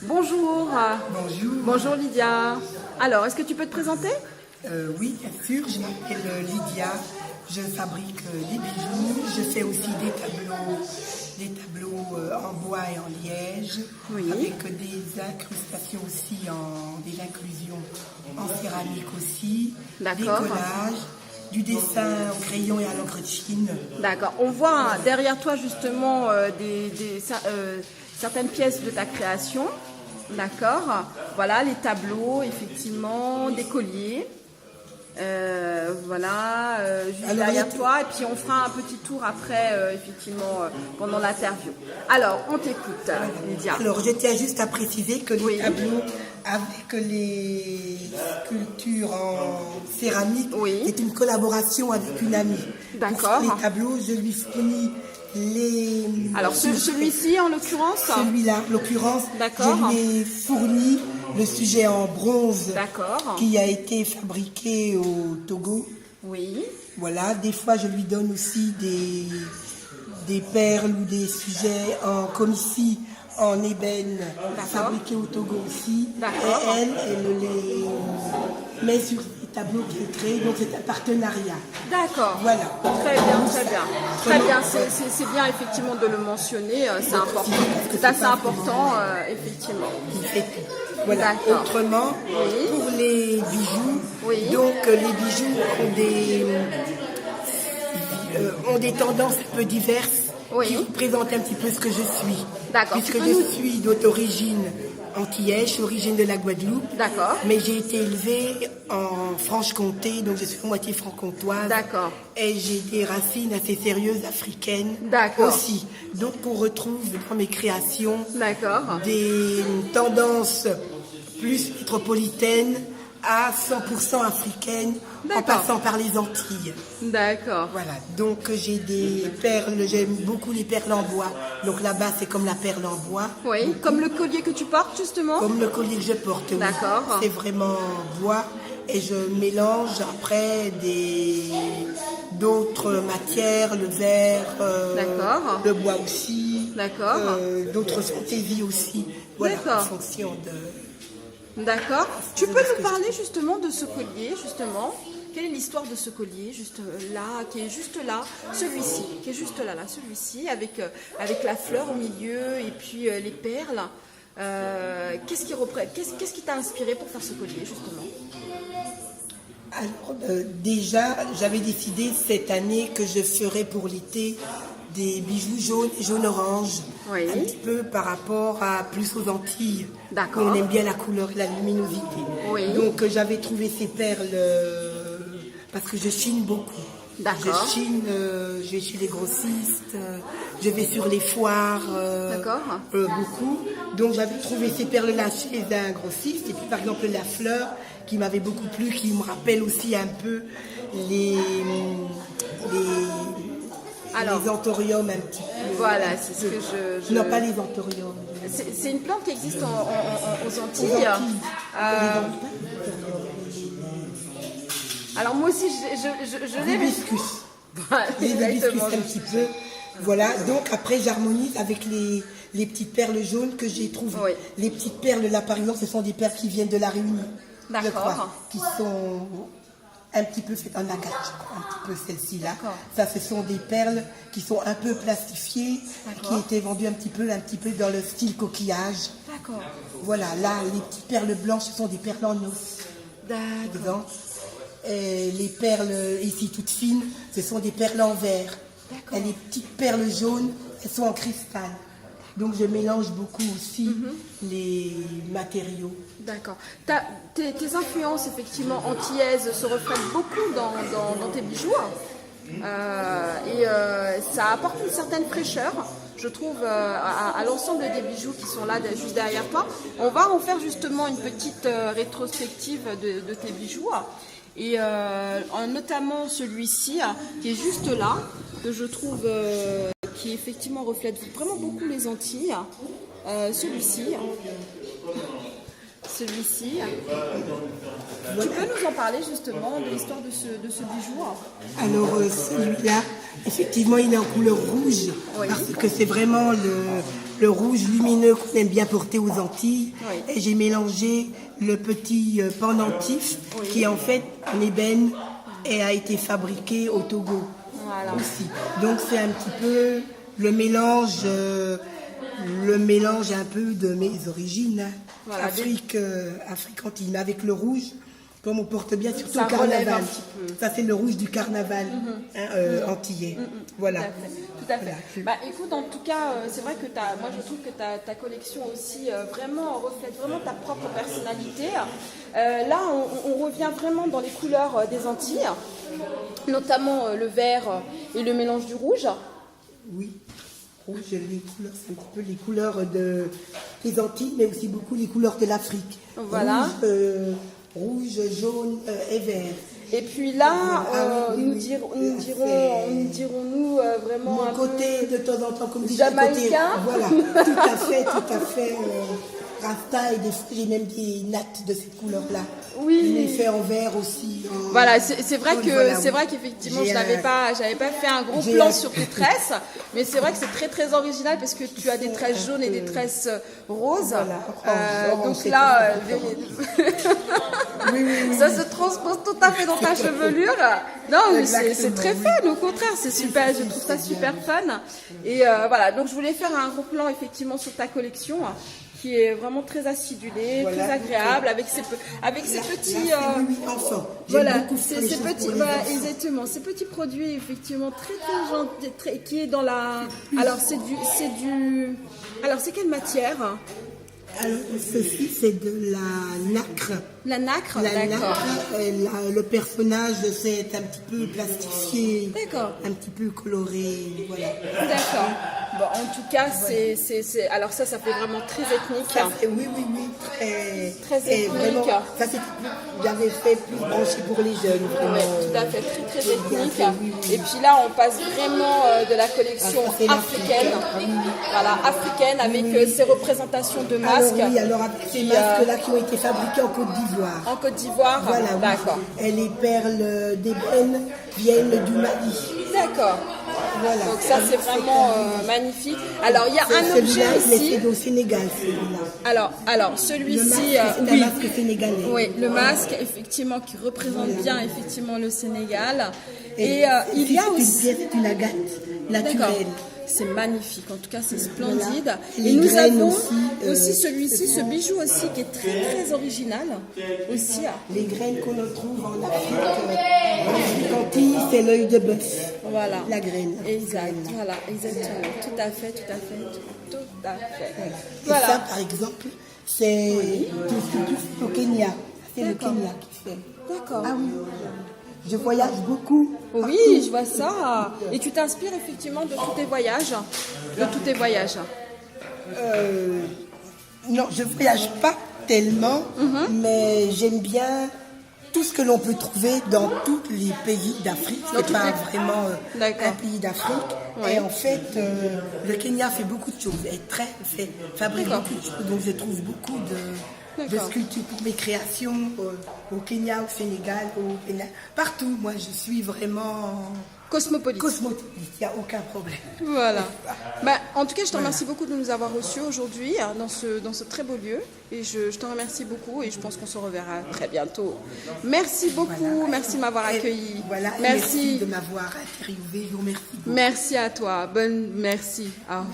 Bonjour. Bonjour. Bonjour Lydia. Alors, est-ce que tu peux te présenter? Oui, bien sûr, je m'appelle Lydia, je fabrique des bijoux, je fais aussi des tableaux en bois et en liège, Oui. avec des incrustations aussi, des inclusions en céramique aussi, des D'accord. collages, du dessin au crayon et à l'encre de Chine. D'accord. On voit derrière toi justement certaines pièces de ta création. D'accord. Voilà, les tableaux, effectivement, des colliers. Juste Alors, derrière toi. Et puis on fera un petit tour après, effectivement, pendant l'interview. Alors, on t'écoute, Lydia. Alors, je tiens juste à préciser que les Oui. tableaux avec les sculptures en céramique, Oui. c'est une collaboration avec une amie. D'accord. Pour les tableaux, je lui fournis les... Alors, celui-ci, en l'occurrence. Celui-là, en l'occurrence, D'accord. je lui ai fourni le sujet en bronze D'accord. qui a été fabriqué au Togo. Oui. Voilà, des fois, je lui donne aussi des perles ou des sujets en comici, en ébène, fabriqués au Togo aussi. D'accord. Et elle les met sur les tableaux qu'elle crée, donc c'est un partenariat. D'accord. Voilà. Très bien, très bien. Très bien, c'est bien effectivement de le mentionner, c'est important. C'est assez important, effectivement. Il fait tout. Voilà. D'accord. Autrement, Oui. pour les bijoux, Oui. donc les bijoux ont des tendances un peu diverses Oui. qui représentent un petit peu ce que je suis. D'accord. Puisque Tu peux je suis d'origine antillaise, je suis origine de la Guadeloupe. D'accord. Mais j'ai été élevée en Franche-Comté, donc je suis moitié franc-comtoise. D'accord. Et j'ai des racines assez sérieuses africaines D'accord. aussi. Donc on retrouve dans mes créations D'accord. des tendances plus métropolitaines à 100% africaines, en D'accord. passant par les Antilles. D'accord. Voilà, donc j'ai des perles, j'aime beaucoup les perles en bois. Donc là-bas, c'est comme la perle en bois. Oui, comme le collier que tu portes justement. Comme le collier que je porte, oui. D'accord. C'est vraiment bois. Et je mélange après d'autres matières, le verre, D'accord. le bois aussi. D'accord. D'autres fantaisies aussi. Voilà, D'accord. en fonction de... D'accord. Tu peux nous parler justement de ce collier, justement. Quelle est l'histoire de ce collier, juste là, qui est juste là, celui-ci, qui est juste là, celui-ci, avec la fleur au milieu et puis les perles. Qu'est-ce qui t'a inspiré pour faire ce collier, justement? Alors, déjà, j'avais décidé cette année que je ferais pour l'été des bijoux jaunes et jaune-orange. Oui. Un petit peu par rapport à plus aux Antilles. D'accord. On aime bien la couleur et la luminosité. Oui. Donc, j'avais trouvé ces perles parce que je chine beaucoup. D'accord. Je chine, je vais chez les grossistes, je vais sur les foires, D'accord. beaucoup. Donc j'avais trouvé ces perles-là chez un grossiste. Et puis par exemple la fleur qui m'avait beaucoup plu, qui me rappelle aussi un peu les anthoriums un petit peu. Voilà, c'est ce que je... Non, pas les anthoriums. C'est une plante qui existe aux Antilles. Les Alors moi aussi, je l'ai... hibiscus. Voilà, Les hibiscus exactement. un petit peu. Voilà, donc après j'harmonise avec les petites perles jaunes que j'ai trouvées. Oui. Les petites perles là par exemple, ce sont des perles qui viennent de la Réunion, je D'accord. crois, qui sont un petit peu faites en agate, je crois, un petit peu celle-ci là. D'accord. Ça, ce sont des perles qui sont un peu plastifiées, D'accord. qui étaient vendues un petit peu dans le style coquillage. D'accord. Voilà, là les petites perles blanches, ce sont des perles en os. D'accord. Et les perles ici toutes fines, ce sont des perles en verre. D'accord. Et les petites perles jaunes, elles sont en cristal. Donc je mélange beaucoup aussi les matériaux. D'accord. Tes influences, effectivement, antillaises se reflètent beaucoup dans tes bijoux. Ça apporte une certaine fraîcheur, je trouve, à l'ensemble des bijoux qui sont là, juste derrière toi. On va en faire justement une petite rétrospective de tes bijoux. Et notamment celui-ci, qui est juste là, que je trouve qui effectivement reflète vraiment beaucoup les Antilles. Celui-ci. Tu peux nous en parler justement de l'histoire de ce bijou? Alors celui-là, effectivement, il est en couleur rouge, Oui. parce que c'est vraiment le rouge lumineux qu'on aime bien porter aux Antilles. Oui. Et j'ai mélangé le petit pendentif qui est en fait en ébène et a été fabriqué au Togo Voilà. aussi. Donc c'est un petit peu le mélange un peu de mes origines, hein. Voilà, Afrique Antilles, mais avec le rouge, comme on porte bien surtout Ça au relève carnaval. un petit peu. Ça c'est le rouge du carnaval antillais. Voilà. Tout à fait. Bah, écoute, en tout cas, c'est vrai que moi je trouve que ta collection aussi vraiment reflète vraiment ta propre personnalité. Là, on revient vraiment dans les couleurs des Antilles, notamment le vert et le mélange du rouge. Oui. Rouge, les couleurs, c'est un petit peu les couleurs des Antilles, mais aussi beaucoup les couleurs de l'Afrique. Voilà. Rouge, jaune et vert. Et puis là, nous dirons-nous vraiment Mon un côté, de temps en temps, comme dit jamaïcain. Voilà, tout à fait. Rasta, et des fois, j'ai même des nattes de cette couleur-là. Oui. Je l'ai fait en vert aussi. Voilà, c'est vrai donc que voilà, c'est oui. vrai qu'effectivement J'ai j'avais pas fait un gros j'ai plan un- sur tes tresses, mais c'est vrai que c'est très très original parce que tu as des tresses jaunes et des tresses roses. Voilà, Donc orange, c'est là, Oui. ça se transpose tout à fait dans ta chevelure. Non, mais c'est Exactement, très oui. fun, au contraire, c'est super, je trouve ça super fun. Et voilà, donc je voulais faire un gros plan effectivement sur ta collection, qui est vraiment très acidulée, Voilà. très agréable, avec ces petits... Oui, enfant. J'aime Voilà, beaucoup ces faire les choses petits, pour les voilà, enfants. exactement, ces petits produits effectivement très très gentils, qui est dans la. Alors alors c'est quelle matière? Alors, ceci, c'est de la nacre. La nacre, La d'accord. nacre, le personnage, c'est un petit peu plastifié. D'accord. Un petit peu coloré, voilà. D'accord. Bon, en tout cas, alors ça fait vraiment très ethnique. Ça, oui, très, Très et ethnique. vraiment, ça, c'était plus, j'avais fait plus branché pour les jeunes. Vraiment. Ouais, tout à fait, très très bien ethnique. fait, oui. Et puis là, on passe vraiment de la collection Ah, ça, c'est africaine. Voilà, africaine avec ses représentations de masques. Alors, oui, alors avec ces masques-là qui ont été fabriqués en Côte d'Ivoire. En Côte d'Ivoire. Voilà, oui. D'accord. Et les perles d'ébène viennent du Mali. D'accord. Voilà. Donc ça c'est vraiment magnifique. Alors il y a un objet Celui-là, je l'ai ici. fait au Sénégal, celui-là. Alors Le celui-ci, masque, c'est un oui. masque sénégalais. Oui, le masque effectivement qui représente bien effectivement le Sénégal. Et il y a c'est aussi. une pièce, c'est une agate D'accord. naturelle. C'est magnifique, en tout cas c'est splendide. Voilà. Et Les nous graines avons aussi, aussi celui-ci, ce bijou aussi qui est très très original aussi. Les graines qu'on trouve en Afrique Antilles, c'est l'œil de bœuf. Voilà. La graine. Exact, voilà, exactement. Tout à fait. Et Voilà. ça, par exemple, c'est tout au Kenya. C'est le D'accord. Kenya qui fait. D'accord. Ah oui. Je voyage beaucoup. Oui, je vois ça. Et tu t'inspires effectivement de tous tes voyages. Non, je voyage pas tellement, mais j'aime bien tout ce que l'on peut trouver dans tous les pays d'Afrique. Dans C'est toutes pas les- vraiment D'accord. un pays d'Afrique. Ouais. Et en fait, le Kenya fait beaucoup de choses. Fabrique D'accord. beaucoup de choses. Donc je trouve beaucoup de sculptures pour mes créations au Kenya, au Sénégal, au Kenya. Partout, moi je suis vraiment Cosmopolite. cosmopolite. Il n'y a aucun problème. Voilà. En tout cas, je te remercie beaucoup de nous avoir reçus aujourd'hui dans ce très beau lieu. Et je te remercie beaucoup et je pense qu'on se reverra très bientôt. Merci beaucoup. Merci de m'avoir accueilli. Voilà, et merci de m'avoir interviewé. Je vous remercie. Merci à toi. Merci. Au revoir.